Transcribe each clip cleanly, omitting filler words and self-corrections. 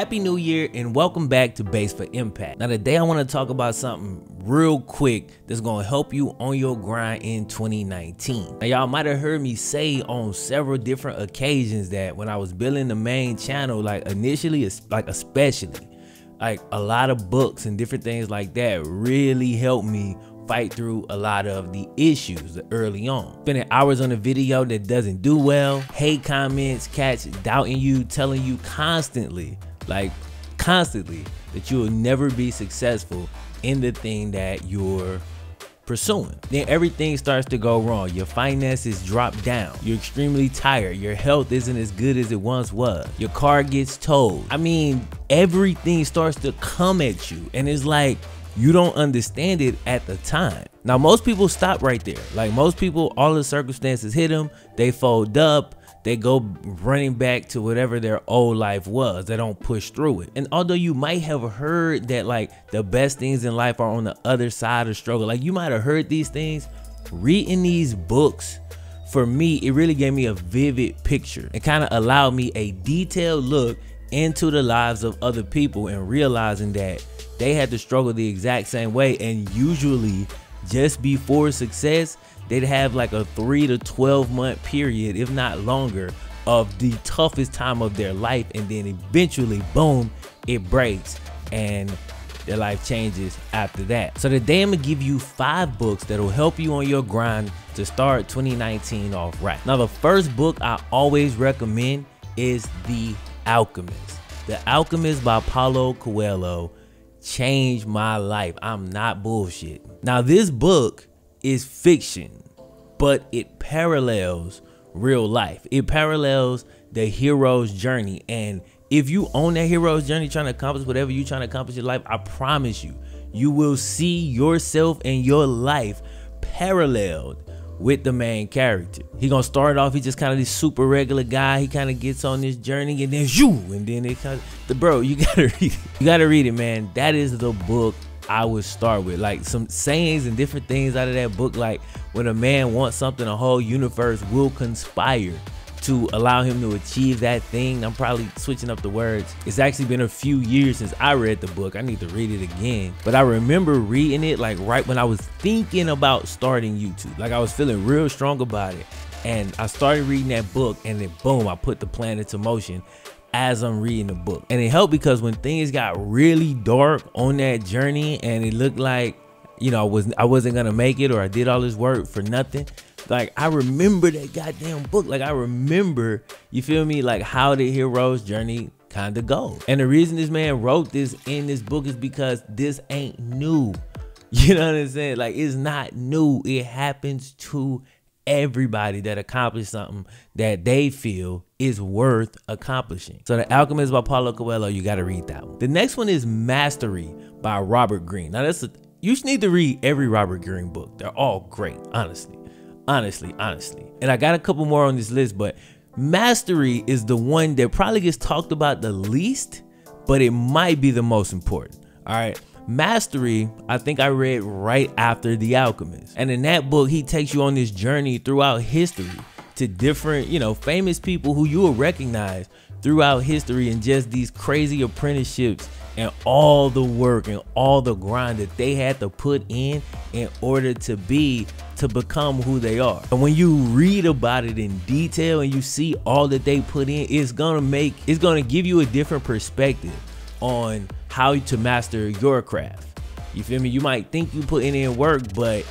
Happy New Year and welcome back to Base for Impact. Now today I want to talk about something real quick that's going to help you on your grind in 2019. Now y'all might have heard me say on several different occasions that when I was building the main channel, like initially, especially, like a lot of books and different things like that really helped me fight through a lot of the issues early on. Spending hours on a video that doesn't do well, hate comments, cats doubting you, telling you constantly that you will never be successful in the thing that you're pursuing. Then everything starts to go wrong. Your finances drop down. You're extremely tired. Your health isn't as good as it once was. Your car gets towed. I mean, everything starts to come at you, and it's like you don't understand it at the time. Now, most people stop right there. Like most people, all the circumstances hit them, they fold up, they go running back to whatever their old life was. They don't push through it. And although you might have heard that like the best things in life are on the other side of struggle, like you might have heard these things, reading these books, for me, it really gave me a vivid picture. It kind of allowed me a detailed look into the lives of other people and realizing that they had to struggle the exact same way, and usually just before success, they'd have like a 3 to 12 month period, if not longer, of the toughest time of their life, and then eventually, boom, it breaks and their life changes after that. So today I'm gonna give you 5 books that'll help you on your grind to start 2019 off right. Now, the first book I always recommend is The Alchemist. The Alchemist by Paulo Coelho changed my life. I'm not bullshit. Now, this book is fiction, but it parallels real life. It parallels the hero's journey. And if you own that hero's journey trying to accomplish whatever you're trying to accomplish in life, I promise you, you will see yourself and your life paralleled with the main character. He gonna start off, he's just kind of this super regular guy. He kind of gets on this journey, and then and then it kind of, bro, you gotta read it. You gotta read it, man. That is the book I would start with. Like some sayings and different things out of that book, like when a man wants something, a whole universe will conspire to allow him to achieve that thing. I'm probably switching up the words. It's actually been a few years since I read the book. I need to read it again. But I remember reading it like right when I was thinking about starting YouTube. Like I was feeling real strong about it. And I started reading that book, and then boom, I put the plan into motion as I'm reading the book. And it helped because when things got really dark on that journey and it looked like, you know, I wasn't gonna make it, or I did all this work for nothing, like I remember that goddamn book. Like I remember, you feel me, like how the hero's journey kind of goes. And the reason this man wrote this in this book is because this ain't new. You know what I'm saying? Like it's not new. It happens to everybody that accomplished something that they feel is worth accomplishing. So The Alchemist by Paulo Coelho, you got to read that one. The next one is Mastery by Robert Greene. Now you just need to read every Robert Greene book. They're all great, honestly. And I got a couple more on this list, but Mastery is the one that probably gets talked about the least, but it might be the most important. All right. Mastery, I think I read right after The Alchemist. And in that book, he takes you on this journey throughout history to different, you know, famous people who you will recognize throughout history, and just these crazy apprenticeships and all the work and all the grind that they had to put in order to become who they are. And when you read about it in detail and you see all that they put in, it's gonna give you a different perspective on how to master your craft. You feel me? You might think you put in work, but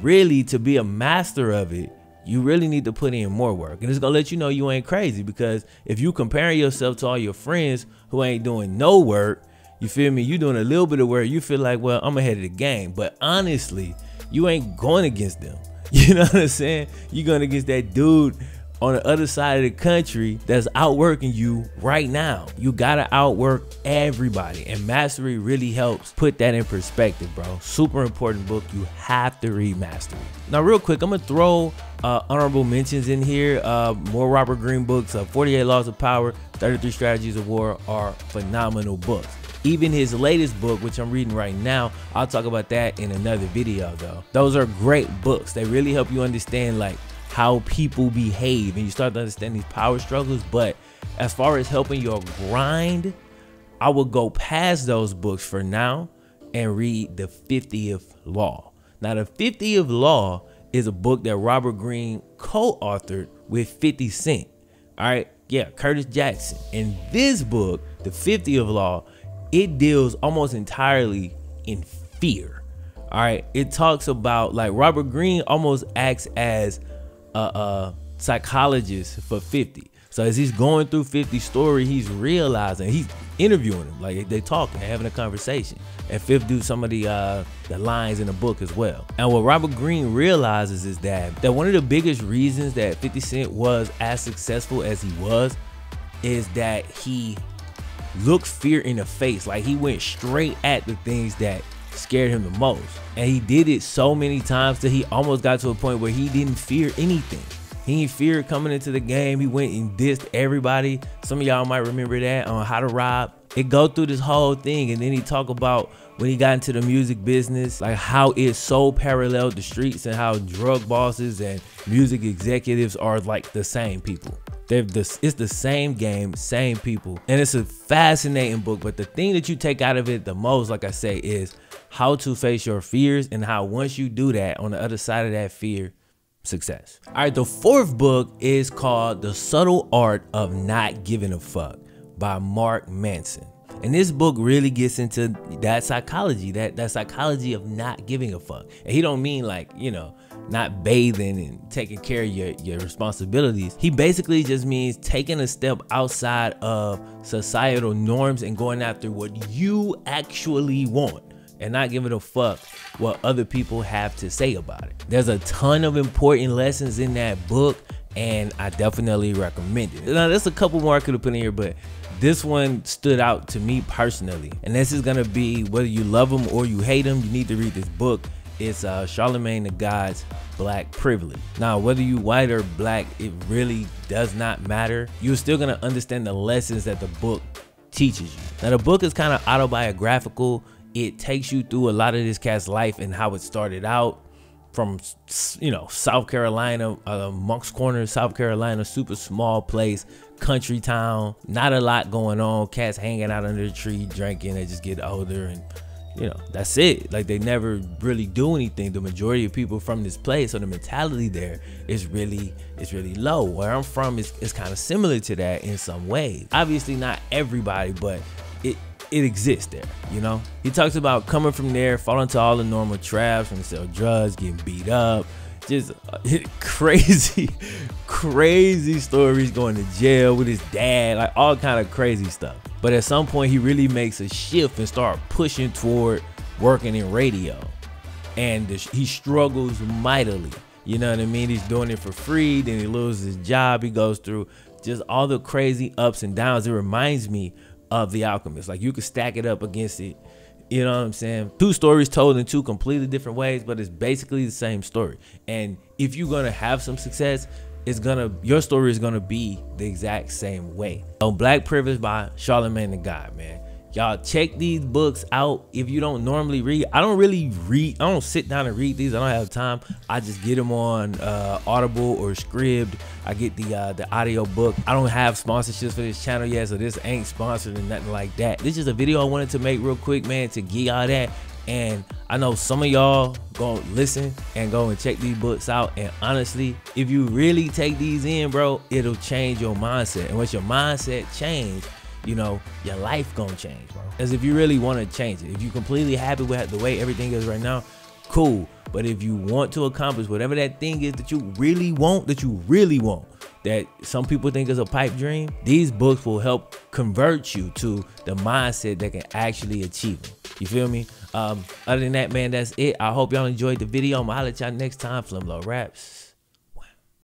really to be a master of it, you really need to put in more work. And it's gonna let you know you ain't crazy, because if you comparing yourself to all your friends who ain't doing no work, you feel me, you doing a little bit of work, you feel like, well, I'm ahead of the game. But honestly, you ain't going against them. You know what I'm saying? You're going against that dude on the other side of the country that's outworking you right now. You gotta outwork everybody, and Mastery really helps put that in perspective, bro. Super important book. You have to read Mastery. Now real quick, I'm gonna throw honorable mentions in here. More Robert Greene books. 48 Laws of Power, 33 Strategies of War are phenomenal books. Even his latest book, which I'm reading right now, I'll talk about that in another video though. Those are great books. They really help you understand like how people behave, and you start to understand these power struggles. But as far as helping your grind, I would go past those books for now and read the 50th Law. Now, the 50th Law is a book that Robert Greene co-authored with 50 Cent. All right. Yeah, Curtis Jackson. And this book, the 50th Law, it deals almost entirely in fear. All right. It talks about, like, Robert Greene almost acts as a psychologist for 50. So as he's going through 50's story, he's realizing, he's interviewing him, like they talking, having a conversation, and 50 do some of the lines in the book as well. And what Robert Greene realizes is that one of the biggest reasons that 50 Cent was as successful as he was is that he looked fear in the face. Like, he went straight at the things that scared him the most, and he did it so many times that he almost got to a point where he didn't fear anything. He ain't feared coming into the game. He went and dissed everybody. Some of y'all might remember that on How to Rob. It go through this whole thing, and then he talk about when he got into the music business, like how it so paralleled the streets and how drug bosses and music executives are like the same people. It's the same game, same people. And it's a fascinating book, but the thing that you take out of it the most, like I say, is how to face your fears, and how once you do that, on the other side of that fear, success. All right, the fourth book is called The Subtle Art of Not Giving a Fuck by Mark Manson. And this book really gets into that psychology, that psychology of not giving a fuck. And he don't mean like, you know, not bathing and taking care of your responsibilities. He basically just means taking a step outside of societal norms and going after what you actually want, and not giving a fuck what other people have to say about it. There's a ton of important lessons in that book, and I definitely recommend it. Now, there's a couple more I could have put in here, but this one stood out to me personally. And this is gonna be, whether you love him or you hate him, you need to read this book. It's Charlemagne the God's Black Privilege. Now, whether you white or black, it really does not matter. You're still gonna understand the lessons that the book teaches you. Now, the book is kind of autobiographical. It takes you through a lot of this cat's life and how it started out from, you know, South Carolina, Moncks Corner, South Carolina, super small place, country town, not a lot going on, cats hanging out under the tree, drinking, they just get older, and, you know, that's it. Like, they never really do anything. The majority of people from this place, so the mentality there is really low. Where I'm from is kind of similar to that in some ways. Obviously not everybody, but it exists there, you know. He talks about coming from there, falling into all the normal traps, from sell drugs, getting beat up, just crazy stories, going to jail with his dad, like all kind of crazy stuff. But at some point, he really makes a shift and start pushing toward working in radio, and he struggles mightily. You know what I mean? He's doing it for free, then he loses his job. He goes through just all the crazy ups and downs. It reminds me of The Alchemist. Like, you could stack it up against it, you know what I'm saying? Two stories told in two completely different ways, but it's basically the same story. And if you're gonna have some success, your story is gonna be the exact same way. So, Black Privilege by Charlemagne the God, man. Y'all check these books out. If you don't normally read, I don't sit down and read these. I don't have time. I just get them on Audible or Scribd. I get the audio book. I don't have sponsorships for this channel yet, so this ain't sponsored and nothing like that. This is a video I wanted to make real quick, man, to get y'all that. And I know some of y'all gonna listen and go and check these books out. And honestly, if you really take these in, bro, it'll change your mindset. And once your mindset change, you know, your life gonna change, bro. As if you really want to change it. If you're completely happy with the way everything is right now, cool. But if you want to accomplish whatever that thing is that you really want, that some people think is a pipe dream, these books will help convert you to the mindset that can actually achieve them. You feel me? Other than that, man, that's it. I hope y'all enjoyed the video. I'm gonna holler at y'all next time. Flemlo Raps.